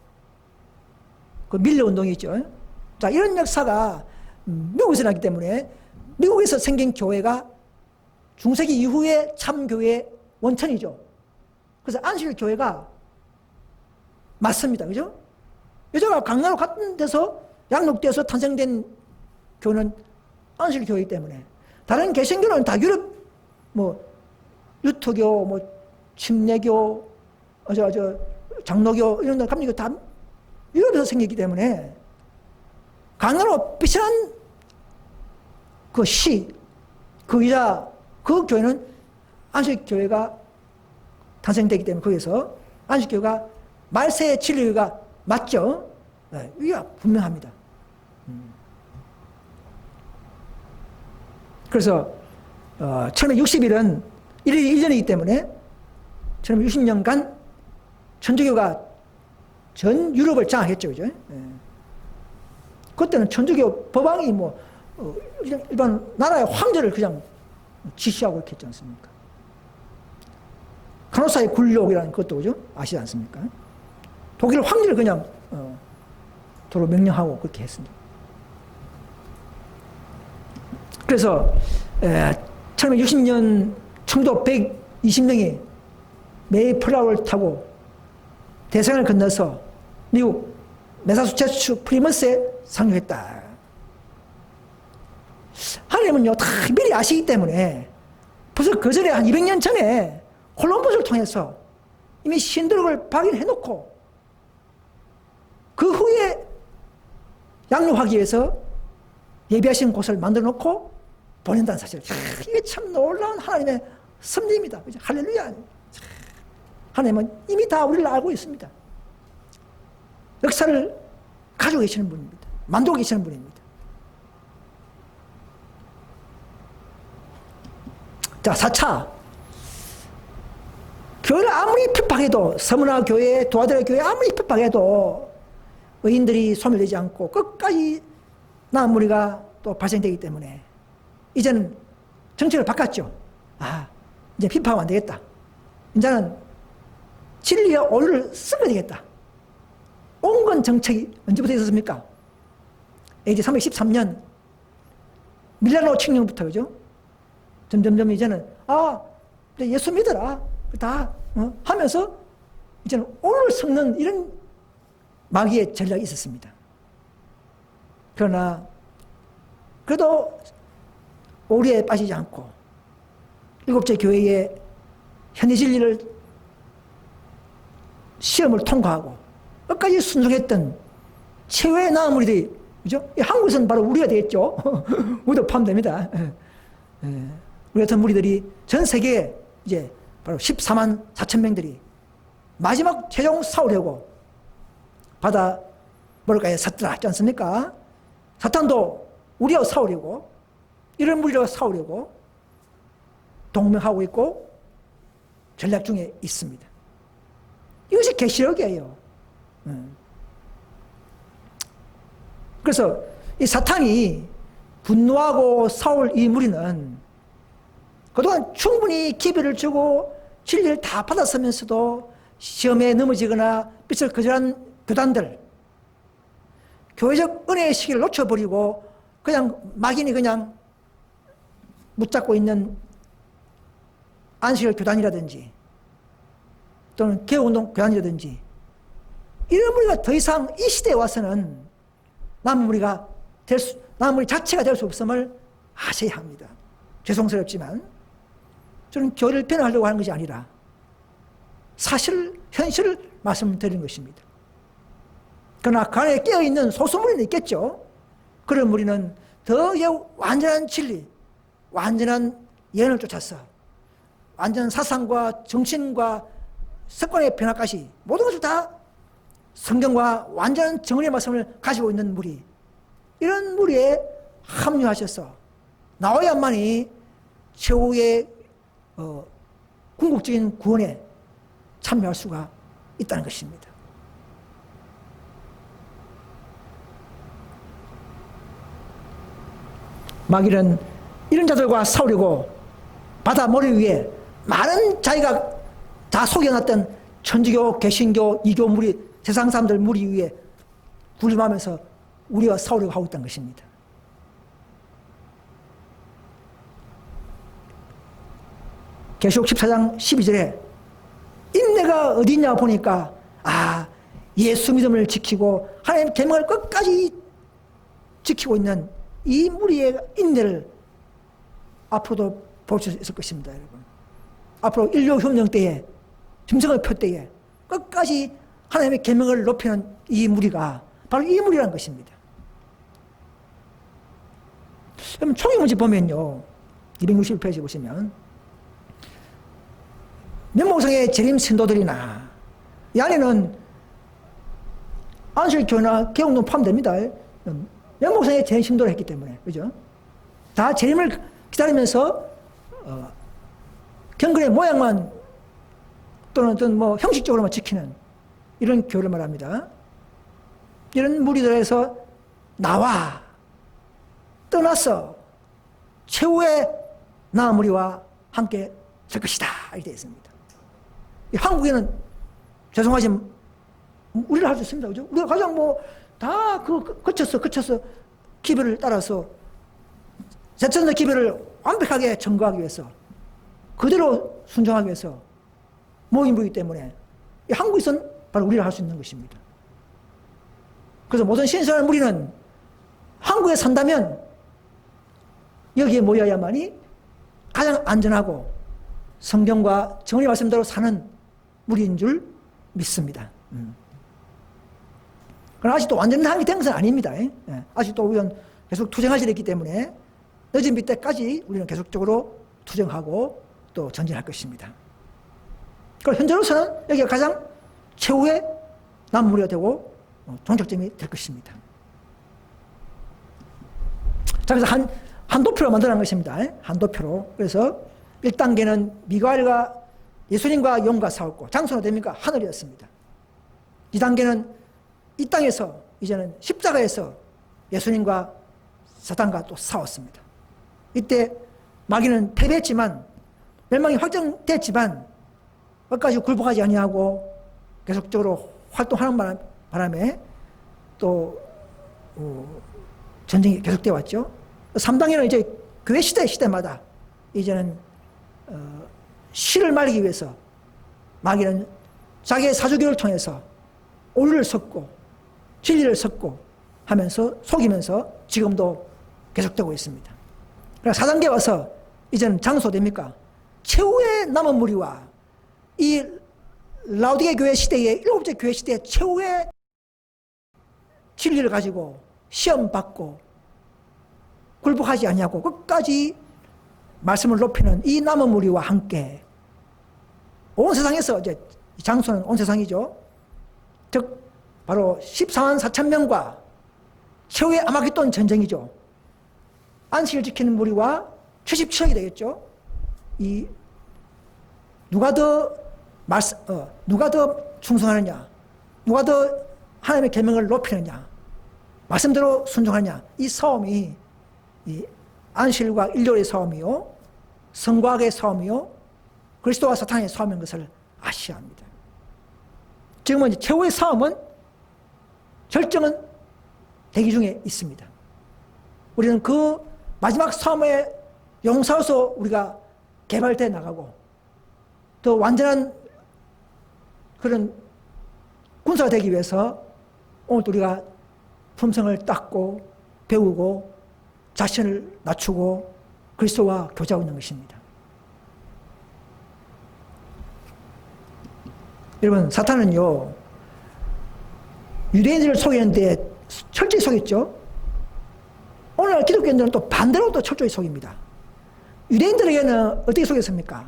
그 밀레운동이 있죠. 자, 이런 역사가 미국에서 나기 때문에 미국에서 생긴 교회가 중세기 이후의 참교회의 원천이죠. 그래서 안식교회가 맞습니다. 그죠? 여자가 강나루 같은 데서 양육돼서 탄생된 교회는 안식교회이기 때문에 다른 개신교는 다 유럽, 유토교, 침례교, 장로교 이런 데 가면 이거 다 유럽에서 생기기 때문에 강나루 비슷한 그 시, 그 교회는 안식교회가 탄생되기 때문에 거기서 안식교회가 말세의 진리가 맞죠? 네, 이게 분명합니다. 그래서 1760일은 1년이기 때문에 1760년간 천주교가 전 유럽을 장악했죠. 그죠? 네. 그때는 천주교 법왕이 일반 나라의 황제를 그냥 지시하고 이렇게 했지 않습니까? 간호사의 굴욕이라는 것도 그죠? 아시지 않습니까? 독일 황제를 그냥 도로 명령하고 그렇게 했습니다. 그래서 1760년 청도 120명이 메이플라워를 타고 대서양을 건너서 미국 매사추세츠 프리먼스에 상륙했다. 하나님은요 다 미리 아시기 때문에 벌써 그 전에 한 200년 전에 콜럼버스를 통해서 이미 신들을 발견해놓고 그 후에 양육하기 위해서 예비하신 곳을 만들어놓고 보낸다는 사실. 이게 참 놀라운 하나님의 섭리입니다. 그죠? 할렐루야. 하나님은 이미 다 우리를 알고 있습니다. 역사를 가지고 계시는 분입니다. 만들고 계시는 분입니다. 자, 4차. 교회를 아무리 핍박해도, 서문화 교회, 도와드려 교회 아무리 핍박해도 의인들이 소멸되지 않고 끝까지 남은 무리가 또 발생되기 때문에 이제는 정책을 바꿨죠. 이제 핍박하면 안 되겠다. 이제는 진리의 오류를 쓰면 되겠다. 온건 정책이 언제부터 있었습니까? AD 313년 밀라노 칙령부터 그죠? 점점점 이제는 예수 믿어라 다 하면서 이제는 오류를 섞는 이런 마귀의 전략이 있었습니다. 그러나 그래도 오류에 빠지지 않고 일곱째 교회의 현대 진리를 시험을 통과하고 끝까지 순종했던 최후의 남은 무리들이, 그죠? 한국에서는 바로 우리가 되겠죠. 우리도 포함됩니다. 우리 같은 무리들이 전 세계에 이제 바로 14만 4천 명들이 마지막 최종 싸우려고 바다 모래가에 섰더라 하지 않습니까? 사탄도 우리와 싸우려고, 이런 무리와 싸우려고 동맹하고 있고 전략 중에 있습니다. 이것이 계시록이에요. 그래서 이 사탄이 분노하고 싸울 이 무리는 그동안 충분히 기회를 주고 진리를 다 받았으면서도 시험에 넘어지거나 빛을 거절한 교단들, 교회적 은혜의 시기를 놓쳐버리고 그냥 막연히 그냥 붙잡고 있는 안식일 교단이라든지 또는 개혁운동 교단이라든지 이런 무리가 더 이상 이 시대에 와서는 남은 무리 자체가 될 수 없음을 아셔야 합니다. 죄송스럽지만 저는 교회를 변화하려고 하는 것이 아니라 사실, 현실을 말씀드리는 것입니다. 그러나 그 안에 깨어있는 소수무리는 있겠죠. 그런 무리는 더 완전한 진리, 완전한 예언을 쫓아서 완전한 사상과 정신과 습관의 변화까지 모든 것을 다 성경과 완전한 정언의 말씀을 가지고 있는 무리, 이런 무리에 합류하셔서 나와야만이 최후의 궁극적인 구원에 참여할 수가 있다는 것입니다. 마귀는 이런 자들과 싸우려고 바다 머리 위에 많은 자기가 다 속여놨던 천주교, 개신교, 이교 무리, 세상 사람들 무리 위에 군림하면서 우리와 싸우려고 하고 있다는 것입니다. 계시록 14장 12절에 인내가 문제가 어디 있냐 보니까 예수 믿음을 지키고 하나님의 계명을 끝까지 지키고 있는 이 무리의 인내를 앞으로도 볼 수 있을 것입니다, 여러분. 앞으로 인류 혁명 때에, 짐승의 표 때에 끝까지 하나님의 계명을 높이는 이 무리가 바로 이 무리라는 것입니다. 그럼 총회 문제 보면요, 261페이지 보시면 면목상의 재림 신도들이나 이 안에는 안식교나 개혁도 포함됩니다. 면목상의 재림 신도를 했기 때문에, 그죠? 다 재림을 기다리면서 경건의 모양만 또는 어떤 뭐 형식적으로만 지키는 이런 교회를 말합니다. 이런 무리들에서 나와 떠나서 최후의 나 무리와 함께 설 것이다 이렇게 되어 있습니다. 한국에는 죄송하지만 우리를 할 수 있습니다, 그죠? 우리가 가장 다 거쳐서 기별을 따라서 제천의 기별을 완벽하게 전거하기 위해서 그대로 순종하기 위해서 모인 부이기 때문에 한국에서는 바로 우리를 할 수 있는 것입니다. 그래서 모든 신선한 무리는 한국에 산다면 여기에 모여야만이 가장 안전하고 성경과 정리 말씀대로 사는 무리인 줄 믿습니다. 그러나 아직도 완전히 한이 된 것은 아닙니다. 아직도 우리는 계속 투쟁할 일이 있기 때문에 늦은 비 때까지 우리는 계속적으로 투쟁하고 또 전진할 것입니다. 그리고 현재로서는 여기가 가장 최후의 남무리가 되고 종착점이 될 것입니다. 자, 그래서 한도표로 만들어낸 것입니다. 한도표로. 그래서 1단계는 미가엘과 예수님과 용과 싸웠고 장소는 됩니까? 하늘이었습니다. 2단계는 이 땅에서 이제는 십자가에서 예수님과 사탄과 또 싸웠습니다. 이때 마귀는 패배했지만 멸망이 확정됐지만 끝까지 굴복하지 아니하고 계속적으로 활동하는 바람에 또 전쟁이 계속되어 왔죠. 3단계는 이제 교회 시대마다 이제는 씨를 말리기 위해서 마귀는 자기의 사주교를 통해서 오류를 섞고 진리를 섞고 하면서 속이면서 지금도 계속되고 있습니다. 그래서 4단계 와서 이제는 장소 됩니까? 최후의 남은 무리와 이 라오디게 교회 시대의 7째 교회 시대의 최후의 진리를 가지고 시험받고 굴복하지 아니하고 끝까지 말씀을 높이는 이 남은 무리와 함께 온 세상에서 이제 장소는 온 세상이죠. 즉 바로 14만 4천 명과 최후의 아마겟돈 전쟁이죠. 안식을 지키는 무리와 77억이 되겠죠. 이 누가 더 충성하느냐, 누가 더 하나님의 계명을 높이느냐, 말씀대로 순종하느냐, 이 싸움이 이 안식일과 일요일의 싸움이요, 성과학의 싸움이요, 그리스도와 사탄의 싸움인 것을 아셔야 합니다. 지금은 이제 최후의 싸움은 결정은 대기 중에 있습니다. 우리는 그 마지막 싸움의 용사로서 우리가 개발되어 나가고 더 완전한 그런 군사가 되기 위해서 오늘도 우리가 품성을 닦고 배우고 자신을 낮추고 그리스도와 교제하고 있는 것입니다. 여러분, 사탄은요, 유대인들을 속이는데 철저히 속였죠. 오늘날 기독교인들은 또 반대로 또 철저히 속입니다. 유대인들에게는 어떻게 속였습니까?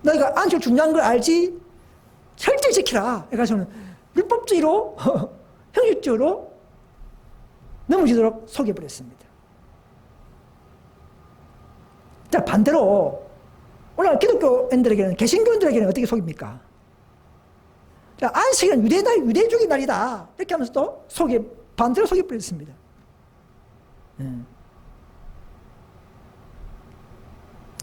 너희가 안식일 중요한 걸 알지? 철저히 지키라. 그래가지고는 율법주의로 형식적으로 넘어지도록 속여버렸습니다. 자, 반대로 오늘 기독교인들에게는, 개신교인들에게는 어떻게 속입니까? 자, 안식일은 유대족의 날이다 이렇게 하면서 또 반대로 속여버렸습니다.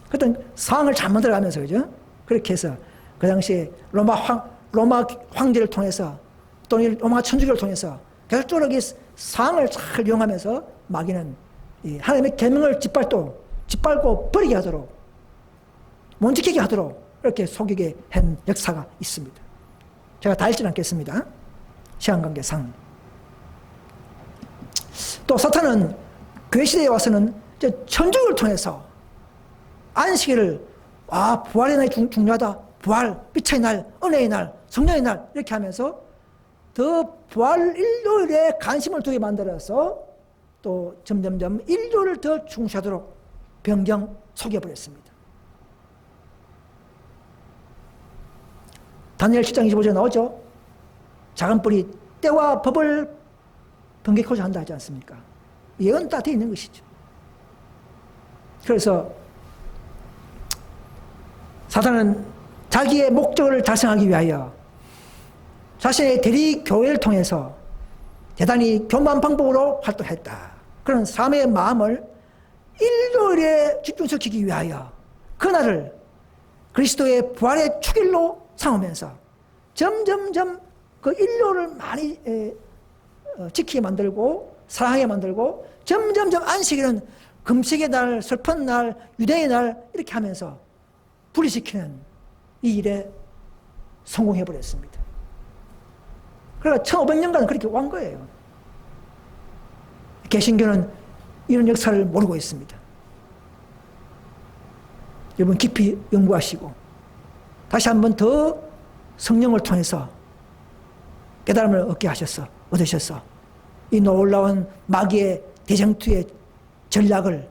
그랬던 상황을 잘 만들어가면서, 그죠? 그렇게 해서 그 당시에 로마 황제를 통해서 또는 로마 천주교를 통해서 계속적으로 이 상황을 잘 이용하면서 마귀는 하나님의 계명을 짓밟고 버리게 하도록, 못 지키게 하도록 이렇게 속이게 한 역사가 있습니다. 제가 다 읽지는 않겠습니다. 시간 관계상. 또 사탄은 교회 시대에 와서는 천주교를 통해서 안식일을 부활의 날이 중요하다. 부활, 빛의 날, 은혜의 날, 성령의 날 이렇게 하면서 더 부활 일요일에 관심을 두게 만들어서 또 점점점 일요일을 더 중시하도록 변경 속여버렸습니다. 다니엘 7장 25절에 나오죠. 작은 뿔이 때와 법을 변개코자 한다 하지 않습니까? 예언 다 되어 있는 것이죠. 그래서 사탄은 자기의 목적을 달성하기 위하여 자신의 대리 교회를 통해서 대단히 교만한 방법으로 활동했다. 그런 삶의 마음을 일요일에 집중시키기 위하여 그날을 그리스도의 부활의 축일로 삼으면서 점점점 그 일요일을 많이 지키게 만들고 사랑하게 만들고 점점점 안식일은 금식의 날, 슬픈 날, 유대의 날 이렇게 하면서 분리시키는 이 일에 성공해버렸습니다. 그러니까 1500년간 그렇게 왕 거예요. 개신교는 이런 역사를 모르고 있습니다. 여러분 깊이 연구하시고 다시 한번 더 성령을 통해서 깨달음을 얻으셔서 이 놀라운 마귀의 대쟁투의 전략을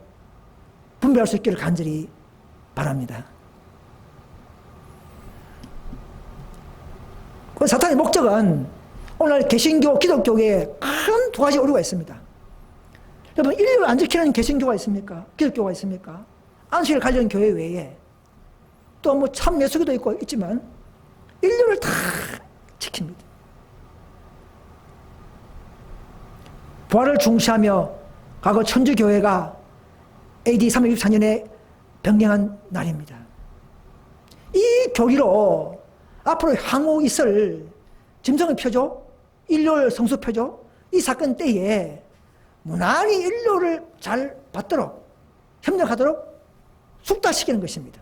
분별할 수 있기를 간절히 바랍니다. 그 사탄의 목적은 오늘 개신교, 기독교에 큰 두 가지 오류가 있습니다. 여러분, 일요일 안 지키는 개신교가 있습니까? 기독교가 있습니까? 안식일 관련 교회 외에 또 뭐 참 예수교도 있고 있지만 일요일을 다 지킵니다. 부활을 중시하며 과거 천주교회가 AD 364년에 변경한 날입니다. 이 교리로 앞으로 향후 있을 짐승의 표죠, 일요일 성수 표죠, 이 사건 때에 무난히 일요일을 잘 받도록 협력하도록 숙달시키는 것입니다.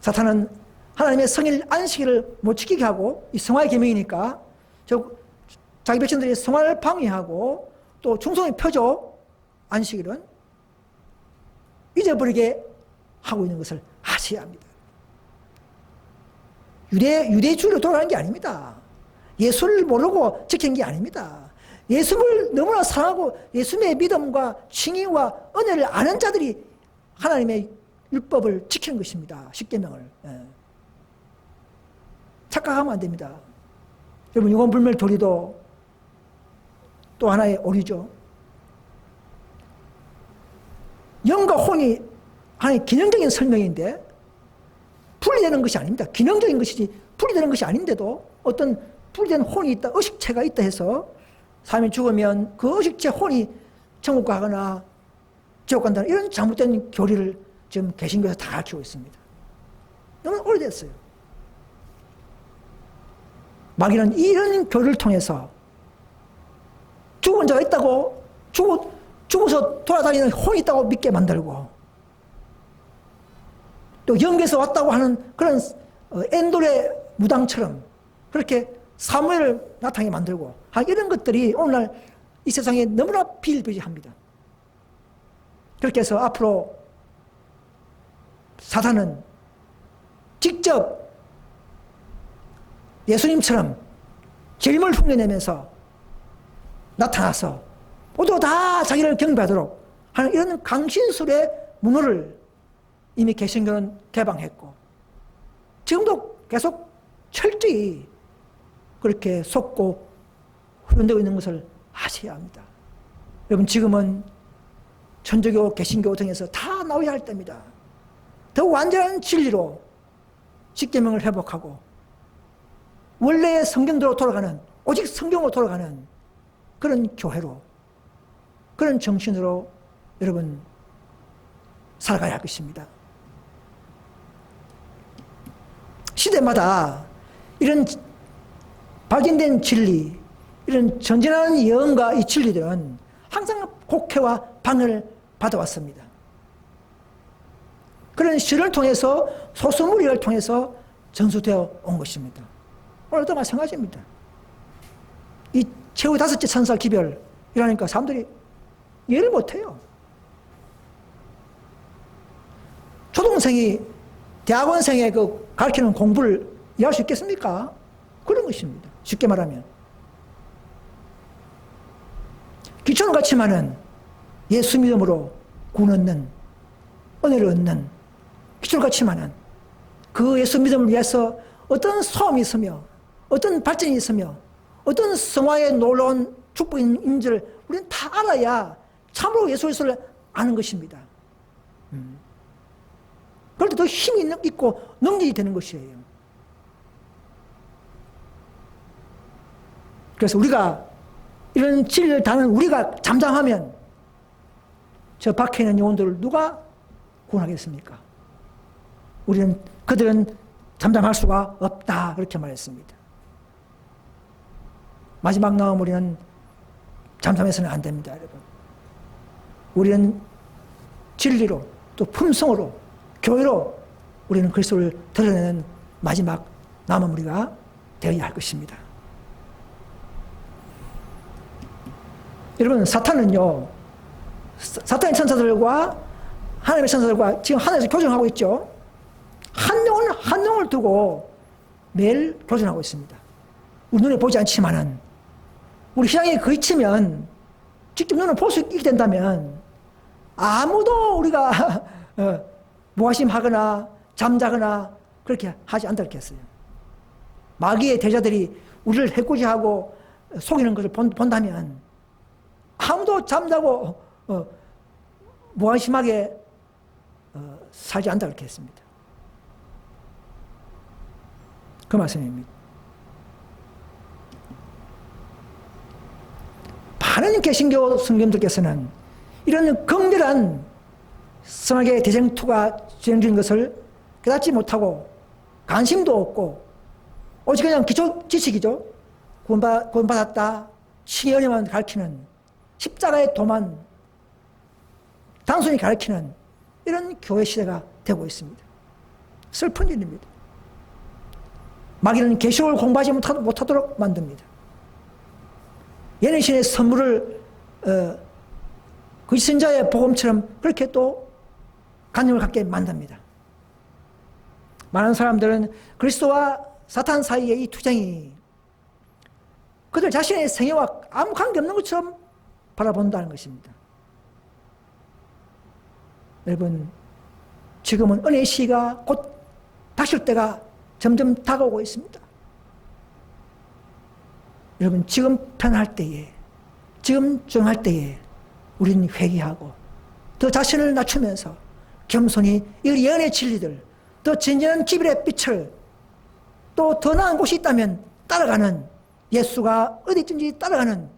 사탄은 하나님의 성일 안식일을 못 지키게 하고 이 성화의 계명이니까 자기 백성들이 성화를 방해하고 또 충성의 표죠, 안식일은 잊어버리게 하고 있는 것을 아셔야 합니다. 유대주의로 돌아가는 게 아닙니다. 예수를 모르고 지킨 게 아닙니다. 예수를 너무나 사랑하고 예수의 믿음과 칭의와 은혜를 아는 자들이 하나님의 율법을 지키는 것입니다. 십계명을. 착각하면 안 됩니다. 여러분, 유언불멸 도리도 또 하나의 오류죠. 영과 혼이 하나의 기능적인 설명인데 분리되는 것이 아닙니다. 기능적인 것이지 분리되는 것이 아닌데도 어떤 분리된 혼이 있다, 의식체가 있다 해서 사람이 죽으면 그 의식체 혼이 천국 가거나 지옥 간다는 이런 잘못된 교리를 지금 개신교에서 다 가르치고 있습니다. 너무 오래됐어요. 마귀는 이런 교리를 통해서 죽은 자가 있다고 죽어서 돌아다니는 혼이 있다고 믿게 만들고 또 영계에서 왔다고 하는 그런 엔돌의 무당처럼 그렇게 사무엘을 나타나게 만들고 이런 것들이 오늘날 이 세상에 너무나 비일비재합니다. 그렇게 해서 앞으로 사탄은 직접 예수님처럼 재림을 흉내내면서 나타나서 모두 다 자기를 경배하도록 하는 이런 강신술의 문호를 이미 개신교는 개방했고 지금도 계속 철저히 그렇게 속고 훈련되고 있는 것을 아셔야 합니다. 여러분, 지금은 천주교, 개신교 등에서 다 나와야 할 때입니다. 더 완전한 진리로 십계명을 회복하고 원래의 성경대로 돌아가는, 오직 성경으로 돌아가는 그런 교회로, 그런 정신으로 여러분 살아가야 할 것입니다. 시대마다 이런 발견된 진리, 이런 전진하는 예언과 이 진리들은 항상 곡해와 방해를 받아왔습니다. 그런 시를 통해서 소수무리를 통해서 전수되어 온 것입니다. 오늘도 마찬가지입니다. 이 최후 5째 천사 기별이라니까 사람들이 이해를 못해요. 초등생이 대학원생의 그 가르치는 공부를 이해할 수 있겠습니까? 그런 것입니다. 쉽게 말하면. 기초는 같지만은 예수 믿음으로 구원 얻는, 은혜를 얻는 기초는 같지만은 그 예수 믿음을 위해서 어떤 소음이 있으며 어떤 발전이 있으며 어떤 성화의 놀라운 축복인지를 우리는 다 알아야 참으로 예수 그리스도를 아는 것입니다. 그럴 때 더 힘이 있고 능력이 되는 것이에요. 그래서 우리가 이런 진리를 다는 우리가 잠잠하면 저 밖에 있는 영혼들을 누가 구원하겠습니까? 그들은 잠잠할 수가 없다. 그렇게 말했습니다. 마지막 나온 우리는 잠잠해서는 안 됩니다, 여러분. 우리는 진리로 또 품성으로 교회로 우리는 그리스도를 드러내는 마지막 남은 우리가 되어야 할 것입니다. 여러분, 사탄은요, 사탄의 천사들과 하나님의 천사들과 지금 하늘에서 교전하고 있죠. 한 영을 두고 매일 교전하고 있습니다. 우리 눈에 보지 않지만은 우리 신앙이 그치면 직접 눈을 볼 수 있게 된다면 아무도 우리가 무관심하거나 잠자거나 그렇게 하지 않겠어요. 마귀의 대자들이 우리를 해코지하고 속이는 것을 본다면 아무도 잠자고 무관심하게 살지 않다 그렇게 했습니다. 그 말씀입니다. 많은 개신교 성경들께서는 이런 극렬한 성악의 대쟁투가 진행 중인 것을 깨닫지 못하고 관심도 없고 오직 그냥 기초 지식이죠. 구원받았다. 칭의만 가르치는 십자가의 도만 단순히 가르치는 이런 교회 시대가 되고 있습니다. 슬픈 일입니다. 마귀는 계시록을 공부하지 못하도록 만듭니다. 예능신의 선물을 그 선자의 복음처럼 그렇게 또 관념을 갖게 만듭니다. 많은 사람들은 그리스도와 사탄 사이의 이 투쟁이 그들 자신의 생애와 아무 관계없는 것처럼 바라본다는 것입니다. 여러분, 지금은 은혜의 시가 곧 닥칠 때가 점점 다가오고 있습니다. 여러분, 지금 편할 때에, 지금 조용할 때에 우리는 회개하고 더 자신을 낮추면서 겸손히 이 예언의 진리들, 더 진정한 기별의 빛을 또 더 나은 곳이 있다면 따라가는, 예수가 어디 있든지 따라가는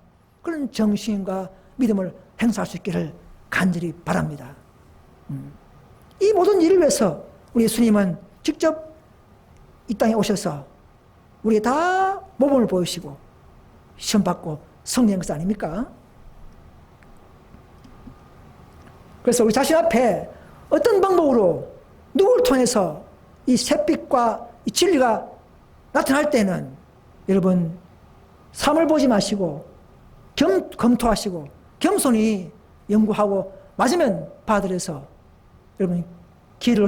그런 정신과 믿음을 행사할 수 있기를 간절히 바랍니다. 이 모든 일을 위해서 우리 예수님은 직접 이 땅에 오셔서 우리에게 다 모범을 보이시고 시험받고 승리한 것 아닙니까? 그래서 우리 자신 앞에 어떤 방법으로 누구를 통해서 이 샛빛과 이 진리가 나타날 때는 여러분 삶을 보지 마시고 검토하시고 겸손히 연구하고 맞으면 받아들여서 여러분 기회를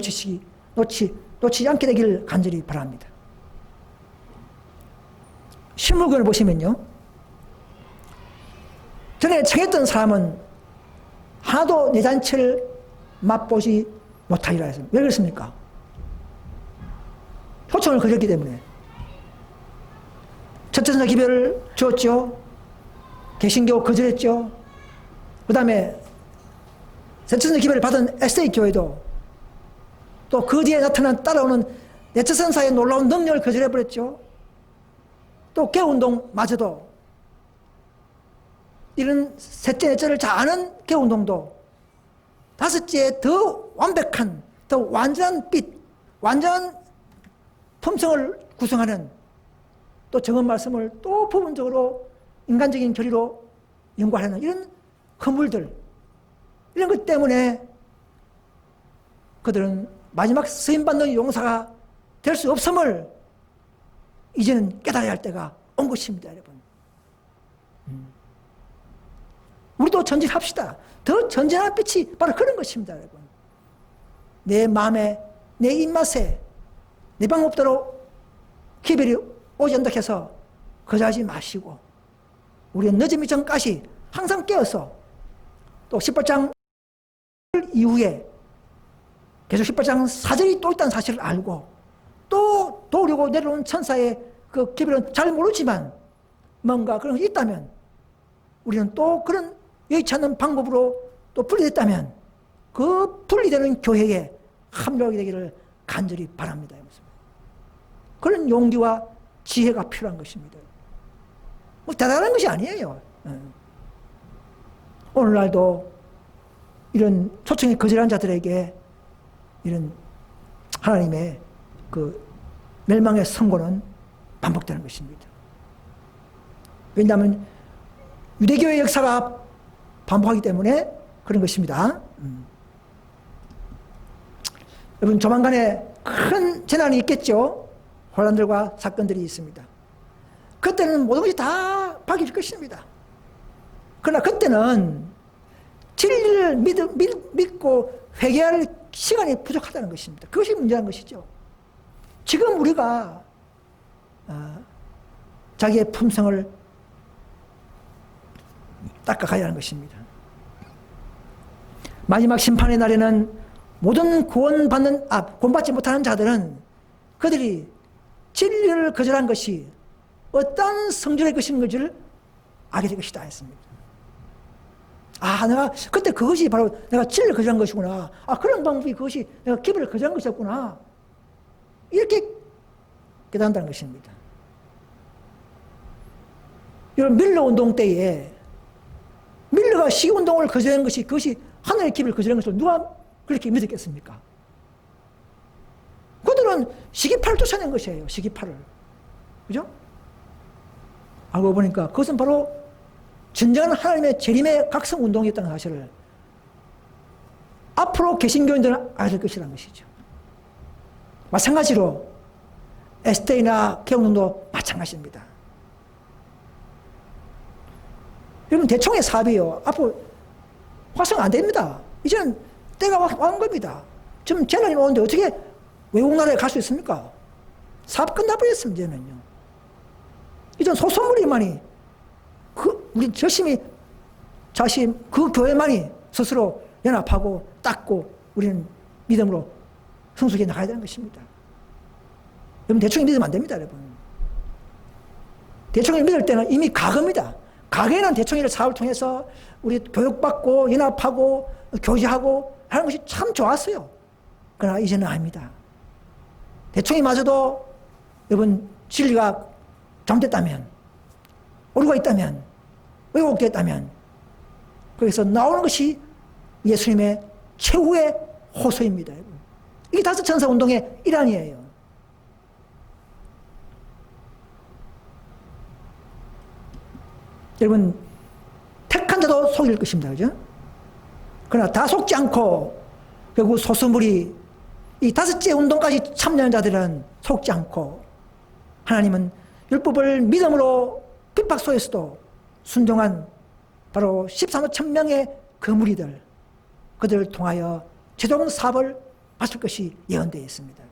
놓치지 않게 되기를 간절히 바랍니다. 신물권을 보시면요, 전에 청했던 사람은 하나도 내 잔치를 맛보지 못하리라 했습니다. 왜 그렇습니까? 초청을 거렸기 때문에. 첫째 선사 기별을 주었죠. 개신교 거절했죠. 그 다음에 셋째 선사 기별을 받은 에세이 교회도 또 그 뒤에 나타난 따라오는 넷째 선사의 놀라운 능력을 거절해버렸죠. 또 개운동마저도 이런 셋째 넷째를 잘 아는 개운동도 다섯째에 더 완벽한 더 완전한 빛, 완전한 품성을 구성하는 또 정언 말씀을 또 부분적으로 인간적인 결의로 연구하는 이런 허물들, 이런 것 때문에 그들은 마지막 쓰임받는 용사가 될 수 없음을 이제는 깨달아야 할 때가 온 것입니다, 여러분. 우리도 전진합시다. 더 전진하는 빛이 바로 그런 것입니다, 여러분. 내 마음에, 내 입맛에, 내 방법대로 기별이 오지 않다 해서 거절하지 마시고, 우리는 늦음이 전까지 항상 깨어서 또 18장 이후에 계속 18장 4절이 또 있다는 사실을 알고 또 도우려고 내려오는 천사의 그 기별은 잘 모르지만 뭔가 그런 게 있다면 우리는 또 그런 여의치 않는 방법으로 또 분리됐다면 그 분리되는 교회에 합류하게 되기를 간절히 바랍니다. 그런 용기와 지혜가 필요한 것입니다. 뭐 대단한 것이 아니에요. 오늘날도 이런 초청에 거절한 자들에게 이런 하나님의 그 멸망의 선고는 반복되는 것입니다. 왜냐하면 유대교의 역사가 반복하기 때문에 그런 것입니다. 여러분, 조만간에 큰 재난이 있겠죠. 혼란들과 사건들이 있습니다. 그때는 모든 것이 다 바뀔 것입니다. 그러나 그때는 진리를 믿고 회개할 시간이 부족하다는 것입니다. 그것이 문제란 것이죠. 지금 우리가 자기의 품성을 닦아가야 하는 것입니다. 마지막 심판의 날에는 모든 구원받지 못하는 자들은 그들이 진리를 거절한 것이 어떤 성질의 것인지를 알게 될 것이다 했습니다. 내가 그때 그것이 바로 내가 진리를 거절한 것이구나. 그런 방법이 그것이 내가 기별을 거절한 것이었구나. 이렇게 깨닫는다는 것입니다. 이런 밀러 운동 때에 밀러가 시운동을 거절한 것이 그것이 하늘의 기별을 거절한 것을 누가 그렇게 믿었겠습니까? 그들은 시기파를 쫓아낸 것이에요. 시기파를. 그죠? 알고 보니까 그것은 바로 진정한 하나님의 재림의 각성 운동이었다는 사실을 앞으로 개신교인들은 알아야 될 것이라는 것이죠. 마찬가지로 에스테이나 개운동도 마찬가지입니다. 여러분, 대총의 사업이요. 앞으로 활성 안 됩니다. 이제는 때가 왔는 겁니다. 지금 재난이 오는데 어떻게 외국 나라에 갈 수 있습니까? 사업 끝나버렸습니다, 이제는요. 이전 소소무리만이 우리 열심히 그 교회만이 스스로 연합하고 닦고 우리는 믿음으로 성숙해 나가야 되는 것입니다. 여러분, 대충 믿으면 안 됩니다, 여러분. 대충을 믿을 때는 이미 과거입니다. 과거에는 대충이를 사업을 통해서 우리 교육받고 연합하고 교제하고 하는 것이 참 좋았어요. 그러나 이제는 아닙니다. 대충이마저도 여러분 진리가 잘못됐다면, 오류가 있다면, 왜곡되었다면 거기서 나오는 것이 예수님의 최후의 호소입니다. 여러분. 이게 다섯 천사 운동의 일환이에요. 여러분, 택한 자도 속일 것입니다. 그죠? 그러나 다 속지 않고 결국 소수물이 이 다섯째 운동까지 참여하는 자들은 속지 않고 하나님은 율법을 믿음으로 핍박 속에서도 순종한 바로 13만 1,000명의 그 무리들, 그들을 통하여 최종 사업을 마칠 것이 예언되어 있습니다.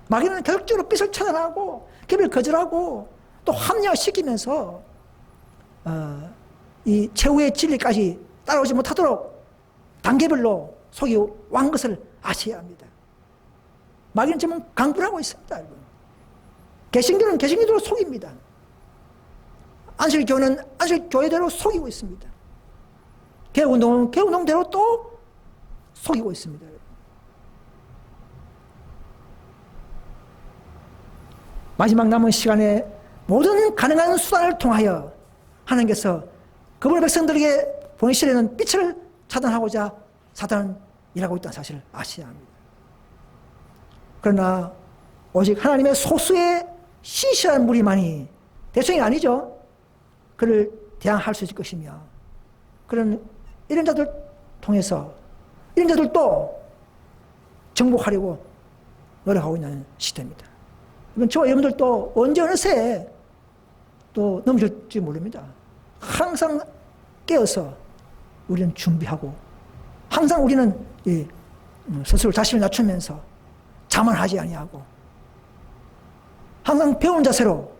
마귀는 계속적으로 빛을 차단하고 기별을 거절하고 또 합리화시키면서 이 최후의 진리까지 따라오지 못하도록 단계별로 속이 왕 것을 아셔야 합니다. 마귀는 지금 강분하고 있습니다. 여러분. 개신교는 개신교대로 속입니다. 안식교는 안식교회대로 속이고 있습니다. 개운동은 개운동대로 또 속이고 있습니다. 마지막 남은 시간에 모든 가능한 수단을 통하여 하나님께서 그분의 백성들에게 보내시려는 빛을 차단하고자 사단은 일하고 있다는 사실을 아셔야 합니다. 그러나 오직 하나님의 소수의 신실한 무리만이, 대충이 아니죠, 그를 대항할 수 있을 것이며, 그런 이런 자들 통해서 이런 자들도 정복하려고 노력하고 있는 시대입니다. 저와 여러분들도 언제 어느 새에 또 넘어질지 모릅니다. 항상 깨어서 우리는 준비하고 항상 우리는 스스로 자신을 낮추면서 자만하지 아니하고 항상 배우는 자세로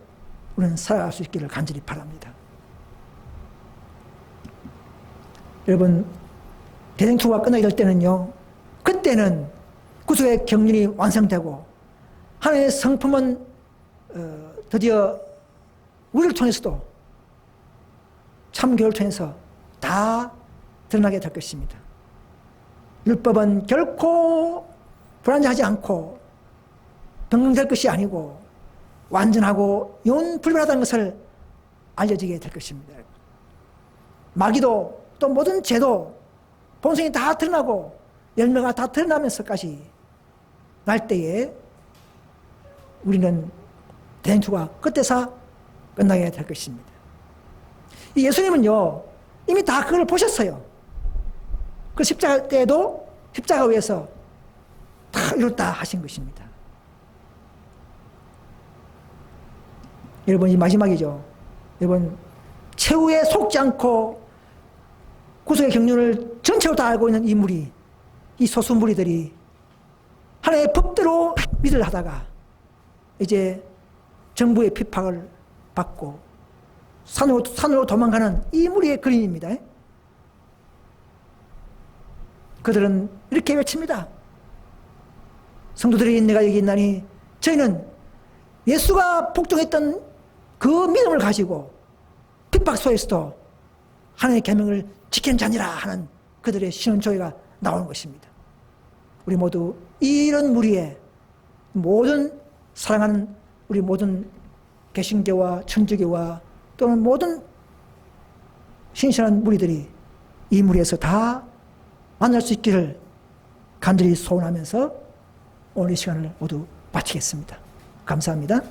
우리는 살아갈 수 있기를 간절히 바랍니다. 여러분, 대전투가 끝나게 될 때는요, 그때는 구속의 경륜이 완성되고 하나님의 성품은 드디어 우리를 통해서도 참교를 통해서 다 드러나게 될 것입니다. 율법은 결코 불완전하지 않고 변경될 것이 아니고 완전하고 영원불변하다는 것을 알려지게 될 것입니다. 마귀도 또 모든 죄도 본성이 다 드러나고 열매가 다 드러나면서까지 날 때에 우리는 대행투가 그때서 끝나게 될 것입니다. 이 예수님은요, 이미 다 그걸 보셨어요. 그 십자가 때에도 십자가 위에서 다 이뤘다 하신 것입니다. 여러분, 이 마지막이죠. 여러분, 최후에 속지 않고 구속의 경륜을 전체로 다 알고 있는 이 무리, 이 소수 무리들이 하나님의 법대로 믿을 하다가 이제 정부의 핍박을 받고 산으로 도망가는 이 무리의 그림입니다. 그들은 이렇게 외칩니다. 성도들이 내가 여기 있나니 저희는 예수가 복종했던 그 믿음을 가지고 핍박 속에서도 하나님의 계명을 지키는 자니라 하는 그들의 신원조회가 나오는 것입니다. 우리 모두 이런 무리의 모든 사랑하는 우리 모든 개신교와 천주교와 또는 모든 신실한 무리들이 이 무리에서 다 만날 수 있기를 간절히 소원하면서 오늘 이 시간을 모두 마치겠습니다. 감사합니다.